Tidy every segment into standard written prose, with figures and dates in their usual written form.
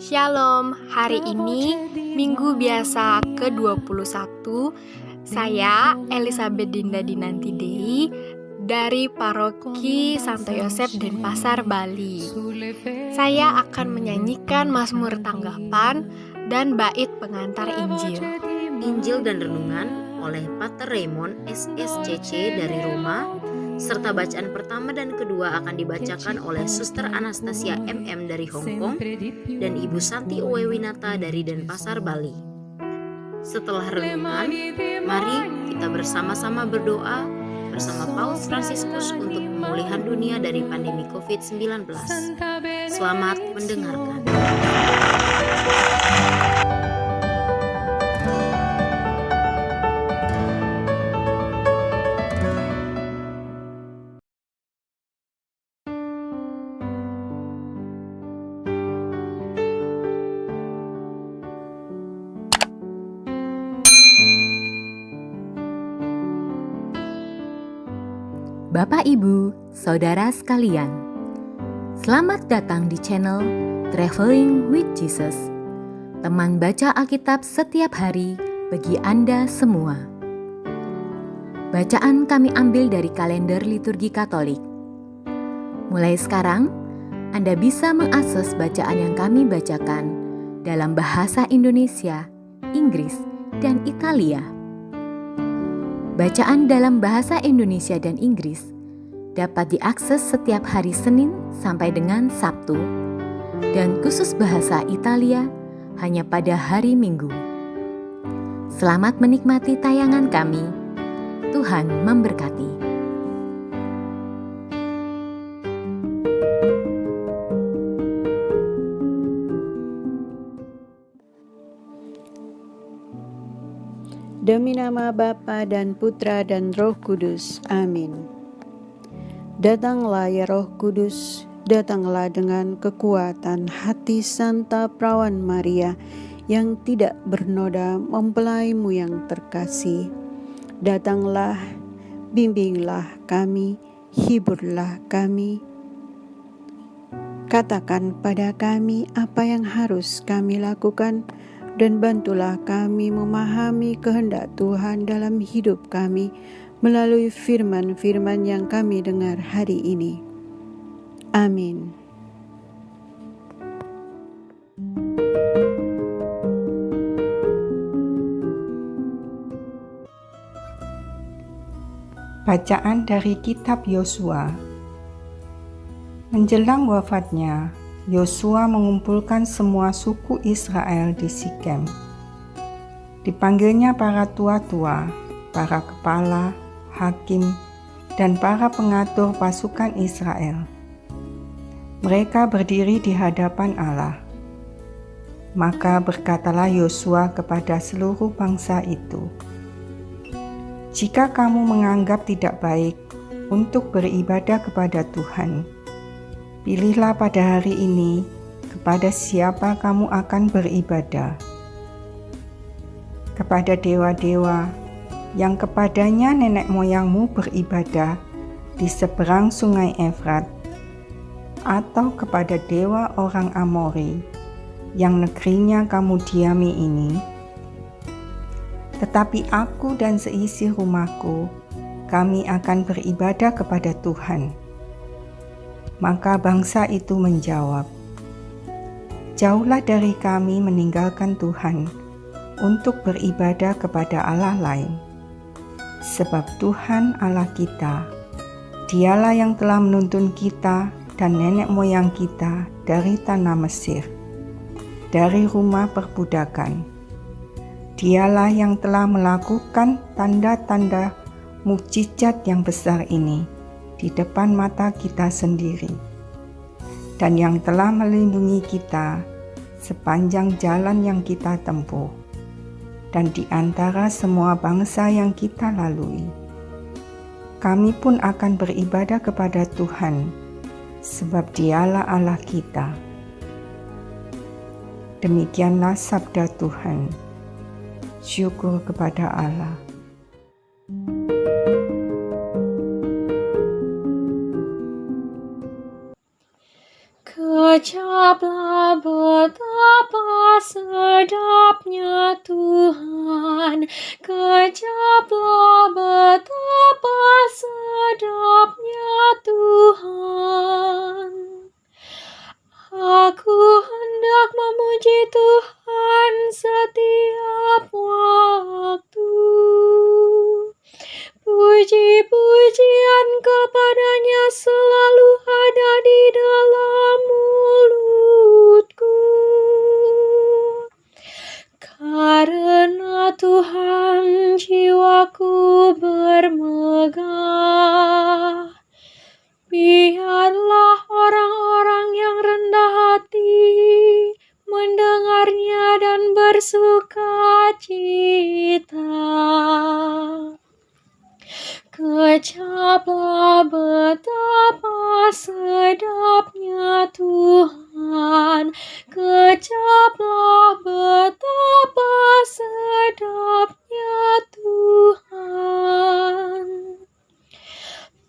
Shalom, hari ini Minggu biasa ke-21. Saya Elizabeth Dinda Dinanti Dei dari Paroki Santo Yosef Denpasar, Bali. Saya akan menyanyikan Mazmur Tanggapan dan bait pengantar Injil. Injil dan Renungan oleh Pater Raymond SSCC dari Roma, serta bacaan pertama dan kedua akan dibacakan oleh Suster Anastasia MM dari Hong Kong dan Ibu Santi Uwewinata dari Denpasar, Bali. Setelah renungan, mari kita bersama-sama berdoa bersama Paus Fransiskus untuk pemulihan dunia dari pandemi COVID-19. Selamat mendengarkan. Bapak, Ibu, Saudara sekalian, selamat datang di channel Traveling with Jesus, teman baca Alkitab setiap hari bagi Anda semua. Bacaan kami ambil dari kalender liturgi Katolik. Mulai sekarang, Anda bisa mengakses bacaan yang kami bacakan dalam bahasa Indonesia, Inggris, dan Italia. Bacaan dalam bahasa Indonesia dan Inggris dapat diakses setiap hari Senin sampai dengan Sabtu, dan khusus bahasa Italia hanya pada hari Minggu. Selamat menikmati tayangan kami. Tuhan memberkati. Demi nama Bapa dan Putra dan Roh Kudus. Amin. Datanglah ya Roh Kudus, datanglah dengan kekuatan hati Santa Perawan Maria yang tidak bernoda mempelaimu yang terkasih. Datanglah, bimbinglah kami, hiburlah kami. Katakan pada kami apa yang harus kami lakukan, dan bantulah kami memahami kehendak Tuhan dalam hidup kami melalui firman-firman yang kami dengar hari ini. Amin. Bacaan dari Kitab Yosua. Menjelang wafatnya, Yosua mengumpulkan semua suku Israel di Sikem. Dipanggilnya para tua-tua, para kepala, hakim, dan para pengatur pasukan Israel. Mereka berdiri di hadapan Allah. Maka berkatalah Yosua kepada seluruh bangsa itu, "Jika kamu menganggap tidak baik untuk beribadah kepada Tuhan, pilihlah pada hari ini kepada siapa kamu akan beribadah. Kepada dewa-dewa yang kepadanya nenek moyangmu beribadah di seberang sungai Efrat, atau kepada dewa orang Amori yang negerinya kamu diami ini. Tetapi aku dan seisi rumahku, kami akan beribadah kepada Tuhan." Maka bangsa itu menjawab, "Jauhlah dari kami meninggalkan Tuhan untuk beribadah kepada Allah lain. Sebab Tuhan Allah kita, Dialah yang telah menuntun kita dan nenek moyang kita dari tanah Mesir, dari rumah perbudakan. Dialah yang telah melakukan tanda-tanda mukjizat yang besar ini di depan mata kita sendiri, dan yang telah melindungi kita sepanjang jalan yang kita tempuh, dan di antara semua bangsa yang kita lalui. Kami pun akan beribadah kepada Tuhan, sebab Dialah Allah kita." Demikianlah sabda Tuhan. Syukur kepada Allah. Kecaplah betapa sedapnya Tuhan, kecaplah betapa sedapnya Tuhan. Aku hendak memuji Tuhan setiap waktu. Puji-pujian kepadanya selalu ada di dalam mulutku. Karena Tuhan jiwaku bermegah. Biarlah orang-orang yang rendah hati mendengarnya dan bersuka cita. Kecaplah betapa sedapnya Tuhan, kecaplah betapa sedapnya Tuhan.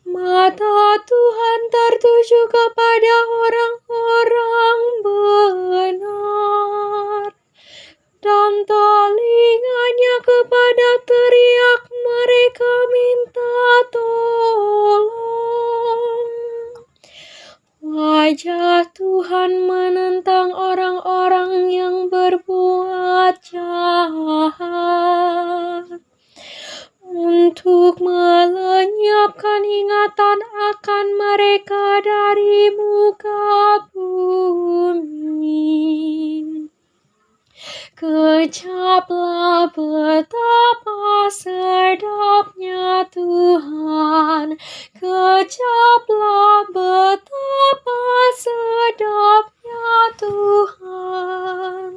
Mata Tuhan tertuju kepada orang-orang benar, dan telinganya kepada teriak mereka minta tolong. Wajah Tuhan menentang orang-orang yang berbuat jahat, untuk melenyapkan ingatan akan mereka dari muka bumi. Kecaplah betapa sedapnya Tuhan, kecaplah betapa sedapnya Tuhan.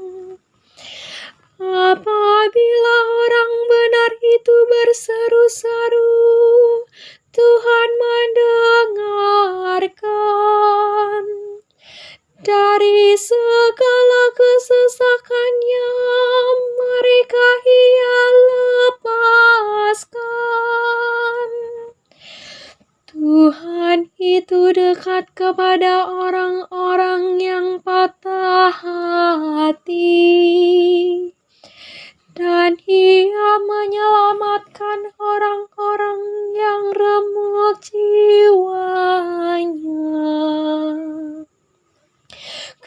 Apabila orang benar itu berseru-seru, Tuhan mendengarkan. Dari segala kesesakannya mereka Ia lepaskan. Tuhan itu dekat kepada orang-orang yang patah hati, dan Ia menyelamatkan orang-orang yang remuk jiwanya.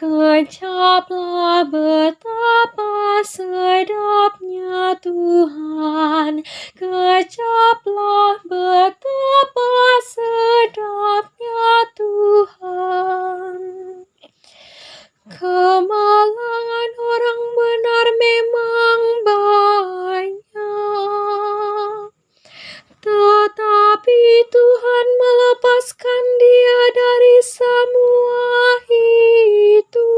Kecaplah betapa sedapnya Tuhan, kecaplah betapa sedapnya Tuhan. Kemalangan orang benar memang banyak, tetapi Tuhan melepaskan dia dari semua itu.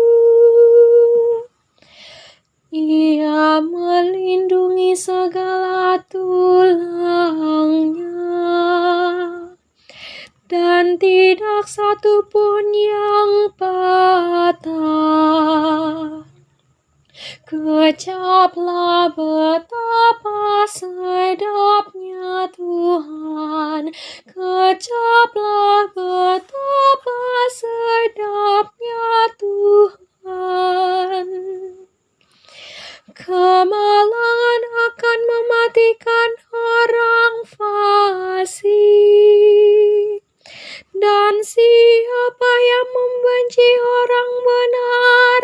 Ia melindungi segala tulangnya, dan tidak satu pun yang patah. Kecaplah betapa sedapnya Tuhan, kecaplah betapa sedapnya Tuhan. Kemalangan akan mematikan orang fasik, dan siapa yang membenci orang benar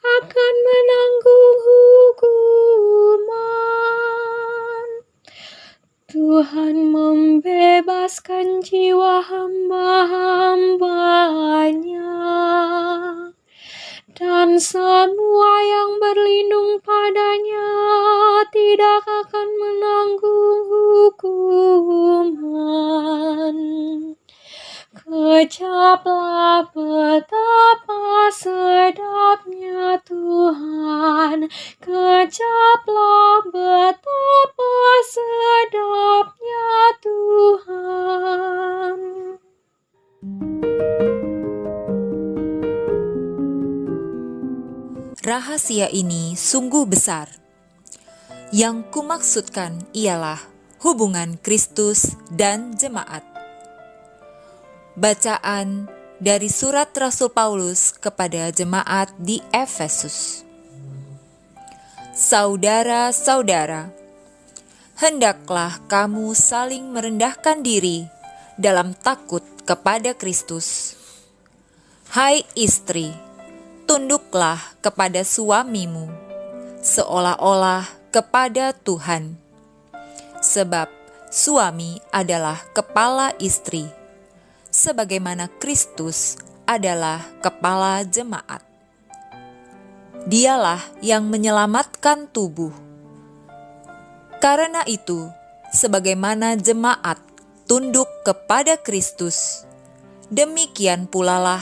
akan menanggung hukuman. Tuhan membebaskan jiwa hamba-hambanya, dan semua yang berlindung padanya tidak akan menanggung hukuman. Kecaplah betapa sedapnya Tuhan, kecaplah betapa sedapnya Tuhan. Rahasia ini sungguh besar. Yang kumaksudkan ialah hubungan Kristus dan jemaat. Bacaan dari surat Rasul Paulus kepada jemaat di Efesus. Saudara-saudara, hendaklah kamu saling merendahkan diri dalam takut kepada Kristus. Hai istri, tunduklah kepada suamimu, seolah-olah kepada Tuhan. Sebab suami adalah kepala istri, sebagaimana Kristus adalah kepala jemaat. Dialah yang menyelamatkan tubuh. Karena itu, sebagaimana jemaat tunduk kepada Kristus, demikian pulalah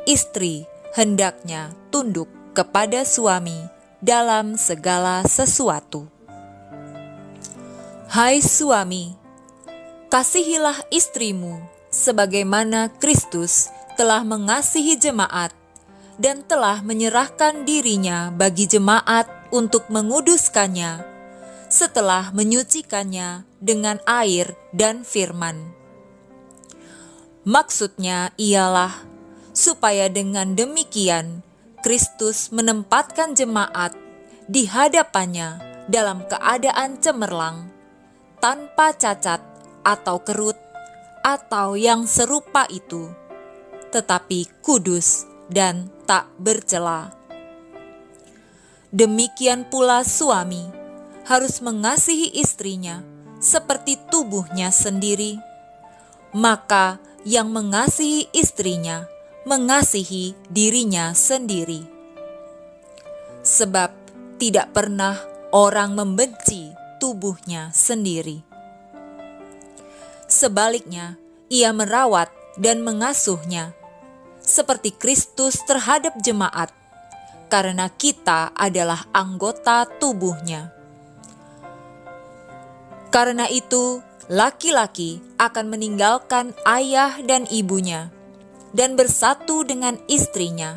istri hendaknya tunduk kepada suami dalam segala sesuatu. Hai suami, kasihilah istrimu sebagaimana Kristus telah mengasihi jemaat dan telah menyerahkan dirinya bagi jemaat untuk menguduskannya setelah menyucikannya dengan air dan firman. Maksudnya ialah supaya dengan demikian Kristus menempatkan jemaat di hadapannya dalam keadaan cemerlang, tanpa cacat atau kerut atau yang serupa itu, tetapi kudus dan tak bercela. Demikian pula suami harus mengasihi istrinya seperti tubuhnya sendiri. Maka yang mengasihi istrinya mengasihi dirinya sendiri. Sebab tidak pernah orang membenci tubuhnya sendiri. Sebaliknya, ia merawat dan mengasuhnya seperti Kristus terhadap jemaat, karena kita adalah anggota tubuhnya. Karena itu, laki-laki akan meninggalkan ayah dan ibunya dan bersatu dengan istrinya,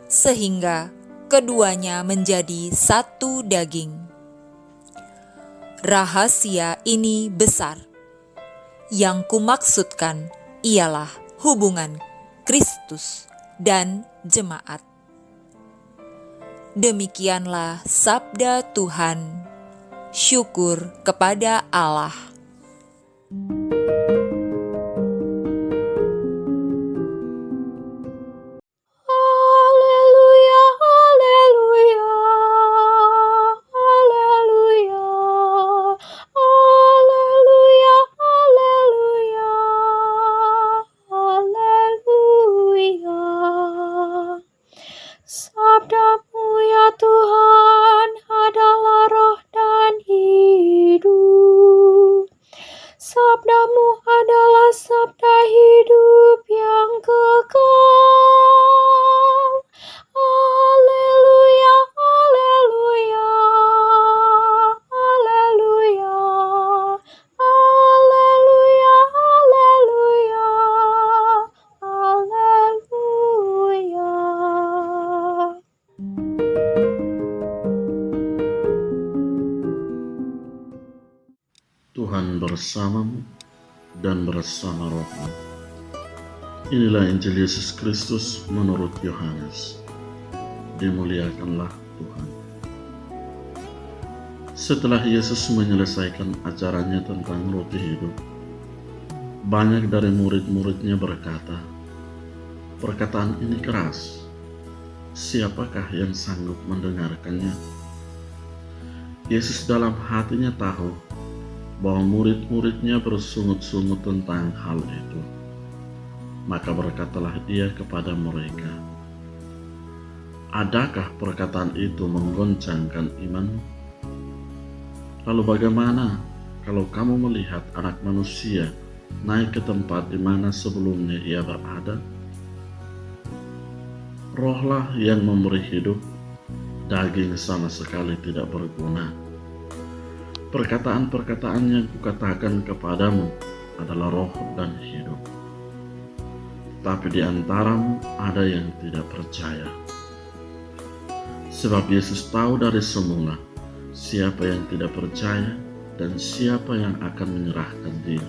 sehingga keduanya menjadi satu daging. Rahasia ini besar. Yang kumaksudkan ialah hubungan Kristus dan jemaat. Demikianlah sabda Tuhan. Syukur kepada Allah. Haleluya, haleluya, haleluya, haleluya, haleluya, haleluya. Sabda-Mu ya Tuhan adalah roh dan hidup. Sabda-Mu adalah sabda hidup yang kekal. Haleluya, haleluya, haleluya, haleluya, haleluya, haleluya. Tuhan bersamamu dan bersama rohmu. Inilah Injil Yesus Kristus menurut Yohanes. Dimuliakanlah Tuhan. Setelah Yesus menyelesaikan ajarannya tentang roti hidup, banyak dari murid-muridnya berkata, "Perkataan ini keras. Siapakah yang sanggup mendengarkannya?" Yesus dalam hatinya tahu bahwa murid-muridnya bersungut-sungut tentang hal itu. Maka berkatalah ia kepada mereka, "Adakah perkataan itu menggoncangkan imanmu? Lalu bagaimana kalau kamu melihat Anak Manusia naik ke tempat di mana sebelumnya ia berada? Rohlah yang memberi hidup, daging sama sekali tidak berguna. Perkataan-perkataan yang kukatakan kepadamu adalah roh dan hidup. Tapi di antaramu ada yang tidak percaya." Sebab Yesus tahu dari semula siapa yang tidak percaya dan siapa yang akan menyerahkan dia.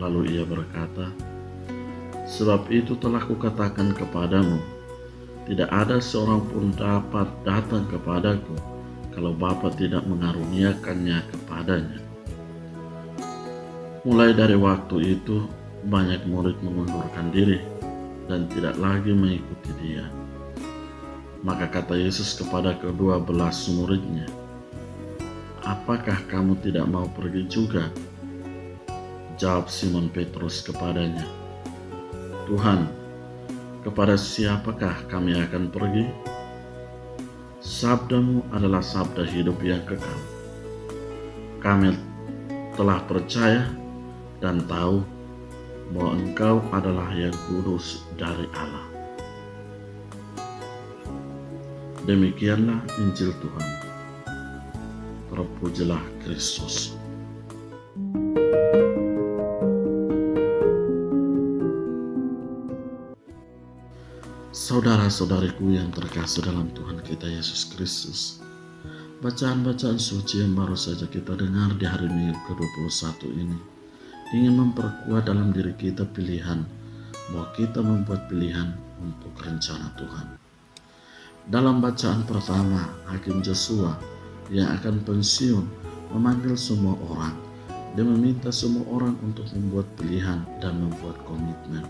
Lalu ia berkata, "Sebab itu telah kukatakan kepadamu, tidak ada seorang pun dapat datang kepadaku kalau Bapa tidak mengaruniakannya kepadanya. Mulai dari waktu itu, banyak murid mengundurkan diri dan tidak lagi mengikuti dia. Maka kata Yesus kepada kedua belas muridnya, "Apakah kamu tidak mau pergi juga?" Jawab Simon Petrus kepadanya, "Tuhan, kepada siapakah kami akan pergi? Sabdamu adalah sabda hidup yang kekal. Kami telah percaya dan tahu bahwa Engkau adalah yang kudus dari Allah." Demikianlah Injil Tuhan. Terpujilah Kristus. Saudara-saudariku yang terkasih dalam Tuhan kita Yesus Kristus, bacaan-bacaan suci yang baru saja kita dengar di hari Minggu ke-21 ini ingin memperkuat dalam diri kita pilihan bahwa kita membuat pilihan untuk rencana Tuhan. Dalam bacaan pertama, Hakim Joshua yang akan pensiun memanggil semua orang dan meminta semua orang untuk membuat pilihan dan membuat komitmen.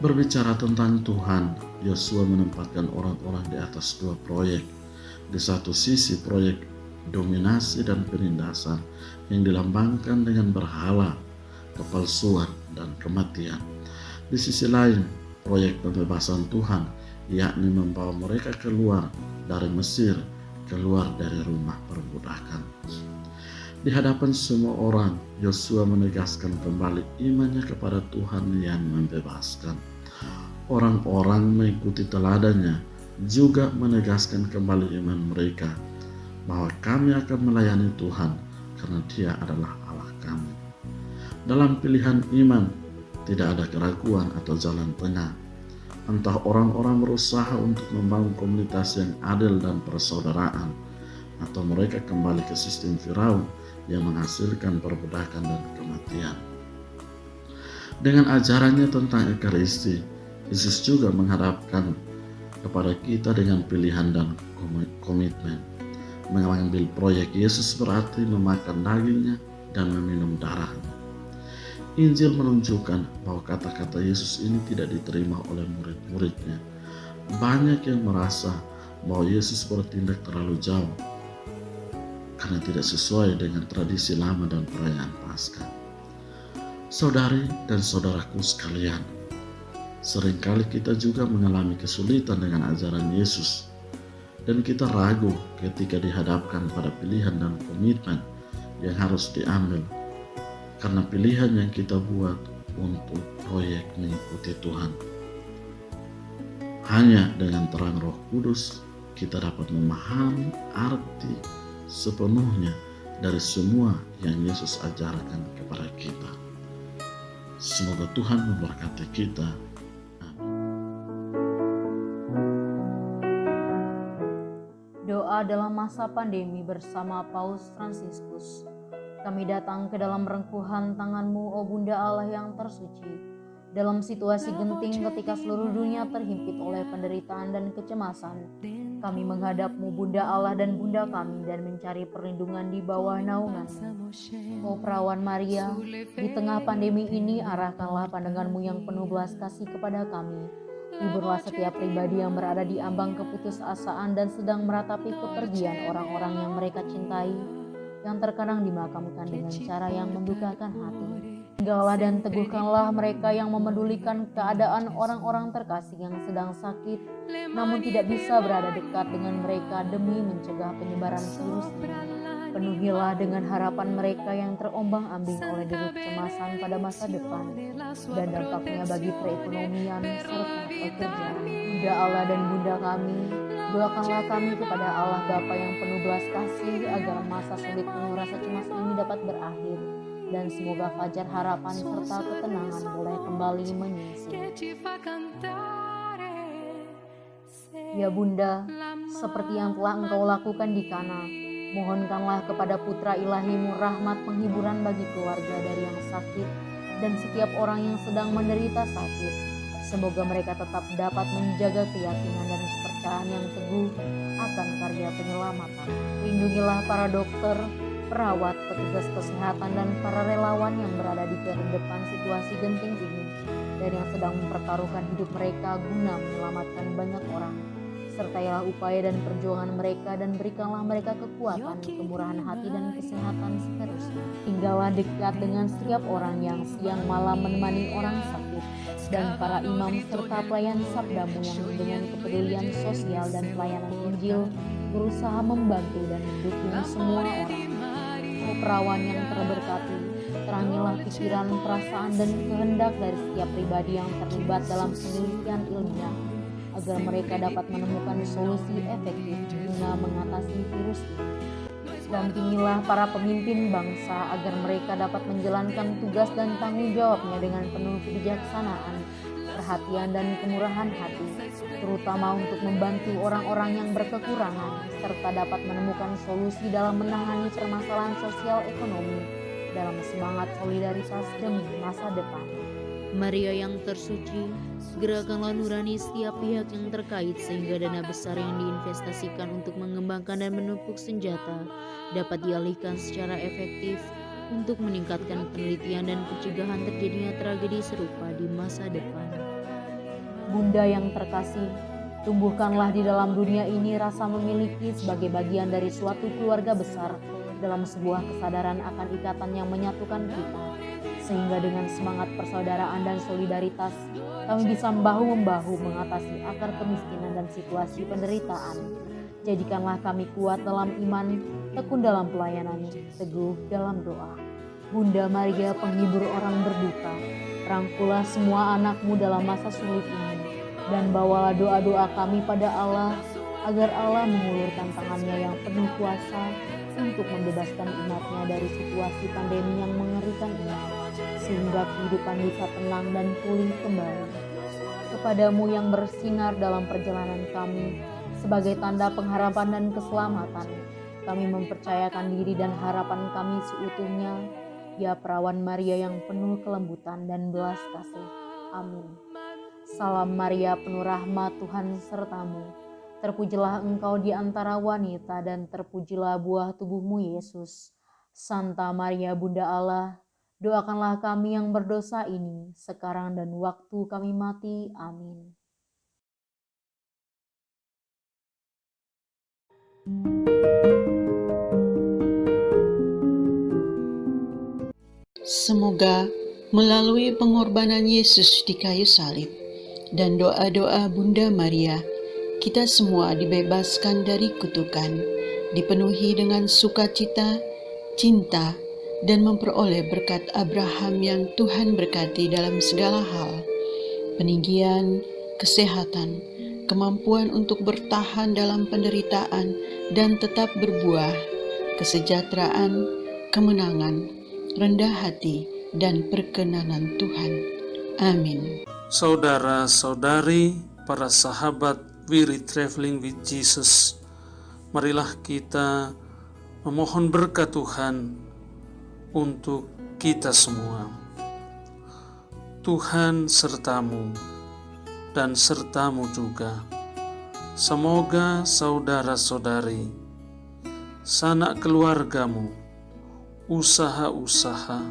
Berbicara tentang Tuhan, Yosua menempatkan orang-orang di atas dua proyek. Di satu sisi proyek dominasi dan penindasan yang dilambangkan dengan berhala, kepalsuan, dan kematian. Di sisi lain, proyek pembebasan Tuhan, yakni membawa mereka keluar dari Mesir, keluar dari rumah perbudakan. Di hadapan semua orang, Yosua menegaskan kembali imannya kepada Tuhan yang membebaskan. Orang-orang mengikuti teladannya juga menegaskan kembali iman mereka bahwa kami akan melayani Tuhan karena Dia adalah Allah kami. Dalam pilihan iman, tidak ada keraguan atau jalan tengah. Entah orang-orang berusaha untuk membangun komunitas yang adil dan persaudaraan, atau mereka kembali ke sistem Firaun yang menghasilkan perbudakan dan kematian. Dengan ajarannya tentang Ekaristi, Yesus juga menghadapkan kepada kita dengan pilihan dan komitmen. Mengambil proyek Yesus berarti memakan dagingnya dan meminum darahnya. Injil menunjukkan bahwa kata-kata Yesus ini tidak diterima oleh murid-muridnya. Banyak yang merasa bahwa Yesus bertindak terlalu jauh karena tidak sesuai dengan tradisi lama dan perayaan Paskah. Saudari dan saudaraku sekalian, seringkali kita juga mengalami kesulitan dengan ajaran Yesus, dan kita ragu ketika dihadapkan pada pilihan dan komitmen yang harus diambil karena pilihan yang kita buat untuk proyek mengikuti Tuhan. Hanya dengan terang Roh Kudus kita dapat memahami arti sepenuhnya dari semua yang Yesus ajarkan kepada kita. Semoga Tuhan memberkati kita. Doa dalam masa pandemi bersama Paus Fransiskus. Kami datang ke dalam rengkuhan tangan-Mu, O Bunda Allah yang tersuci. Dalam situasi genting ketika seluruh dunia terhimpit oleh penderitaan dan kecemasan, kami menghadap-Mu, Bunda Allah dan Bunda kami, dan mencari perlindungan di bawah naungan-Mu. O Perawan Maria, di tengah pandemi ini arahkanlah pandangan-Mu yang penuh belas kasih kepada kami. Hiburlah setiap pribadi yang berada di ambang keputusasaan dan sedang meratapi kepergian orang-orang yang mereka cintai, yang terkadang dimakamkan dengan cara yang mendukakan hati. Tinggallah dan teguhkanlah mereka yang memedulikan keadaan orang-orang terkasih yang sedang sakit, namun tidak bisa berada dekat dengan mereka demi mencegah penyebaran virus ini. Penuhilah dengan harapan mereka yang terombang-ambing oleh deru kecemasan pada masa depan dan dampaknya bagi perekonomian serta pekerjaan. Bunda Allah dan Bunda kami, doakanlah kami kepada Allah Bapa yang penuh belas kasih agar masa sulit penuh rasa cemas ini dapat berakhir dan semoga fajar harapan serta ketenangan boleh kembali menyinsil. Ya Bunda, seperti yang telah Engkau lakukan di Kana, mohonkanlah kepada Putra Ilahi-Mu rahmat penghiburan bagi keluarga dari yang sakit dan setiap orang yang sedang menderita sakit, Semoga mereka tetap dapat menjaga keyakinan dan kepercayaan yang teguh akan karya penyelamatan. Lindungilah para dokter, perawat, petugas kesehatan, dan para relawan yang berada di garis depan situasi genting ini dan yang sedang mempertaruhkan hidup mereka guna menyelamatkan banyak orang. Sertailah upaya dan perjuangan mereka dan berikanlah mereka kekuatan, kemurahan hati, dan kesehatan seterusnya. Tinggallah dekat dengan setiap orang yang siang malam menemani orang sakit dan para imam serta pelayan sabdamu yang dengan kepedulian sosial dan pelayanan Injil berusaha membantu dan mendukung semua orang. Oh perawan yang terberkati, terangilah pikiran, perasaan, dan kehendak dari setiap pribadi yang terlibat dalam penelitian ilmiah agar mereka dapat menemukan solusi efektif guna mengatasi virus ini. Dampingilah para pemimpin bangsa agar mereka dapat menjalankan tugas dan tanggung jawabnya dengan penuh kebijaksanaan, perhatian, dan kemurahan hati, terutama untuk membantu orang-orang yang berkekurangan, serta dapat menemukan solusi dalam menangani permasalahan sosial ekonomi dalam semangat solidaritas demi masa depan. Maria yang tersuci, gerakanlah nurani setiap pihak yang terkait sehingga dana besar yang diinvestasikan untuk mengembangkan dan menumpuk senjata dapat dialihkan secara efektif untuk meningkatkan penelitian dan pencegahan terjadinya tragedi serupa di masa depan. Bunda yang terkasih, tumbuhkanlah di dalam dunia ini rasa memiliki sebagai bagian dari suatu keluarga besar dalam sebuah kesadaran akan ikatan yang menyatukan kita. Sehingga dengan semangat persaudaraan dan solidaritas, kami bisa bahu-membahu mengatasi akar kemiskinan dan situasi penderitaan. Jadikanlah kami kuat dalam iman, tekun dalam pelayanan, teguh dalam doa. Bunda Maria, penghibur orang berduka, rangkulah semua anakmu dalam masa sulit ini, dan bawalah doa-doa kami pada Allah, agar Allah mengulurkan tangannya yang penuh kuasa untuk membebaskan umatnya dari situasi pandemi yang mengerikan ini, sehingga kehidupan bisa tenang dan pulih kembali. Kepadamu yang bersinar dalam perjalanan kami, sebagai tanda pengharapan dan keselamatan, kami mempercayakan diri dan harapan kami seutuhnya, ya perawan Maria yang penuh kelembutan dan belas kasih. Amin. Salam Maria, penuh rahmat, Tuhan sertamu. Terpujilah engkau di antara wanita dan terpujilah buah tubuhmu Yesus. Santa Maria Bunda Allah, doakanlah kami yang berdosa ini, sekarang dan waktu kami mati. Amin. Semoga melalui pengorbanan Yesus di kayu salib dan doa-doa Bunda Maria, kita semua dibebaskan dari kutukan, dipenuhi dengan sukacita, cinta, dan memperoleh berkat Abraham yang Tuhan berkati dalam segala hal, peninggian, kesehatan, kemampuan untuk bertahan dalam penderitaan dan tetap berbuah, kesejahteraan, kemenangan, rendah hati, dan perkenanan Tuhan. Amin. Saudara-saudari, para sahabat We Read Traveling with Jesus, marilah kita memohon berkat Tuhan untuk kita semua. Tuhan sertamu dan sertamu juga. Semoga saudara-saudari, sanak keluargamu, usaha-usaha,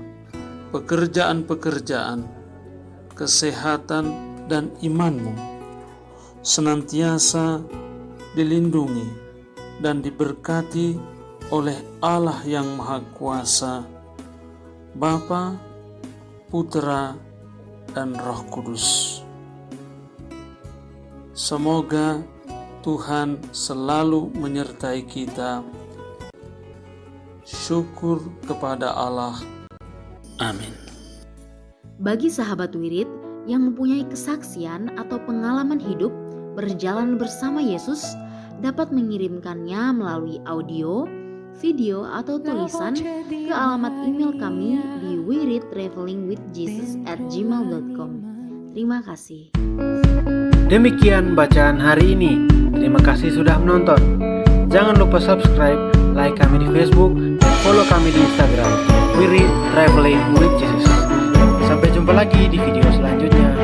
pekerjaan-pekerjaan, kesehatan dan imanmu senantiasa dilindungi dan diberkati oleh Allah yang Maha Kuasa, Bapa, Putra, dan Roh Kudus. Semoga Tuhan selalu menyertai kita. Syukur kepada Allah. Amin. Bagi sahabat wirid yang mempunyai kesaksian atau pengalaman hidup berjalan bersama Yesus, dapat mengirimkannya melalui audio, video, atau tulisan ke alamat email kami di wereadtravelingwithjesus@gmail.com. Terima kasih. Demikian bacaan hari ini. Terima kasih sudah menonton. Jangan lupa subscribe, like kami di Facebook, dan follow kami di Instagram. We Read Traveling with Jesus. Sampai jumpa lagi di video selanjutnya.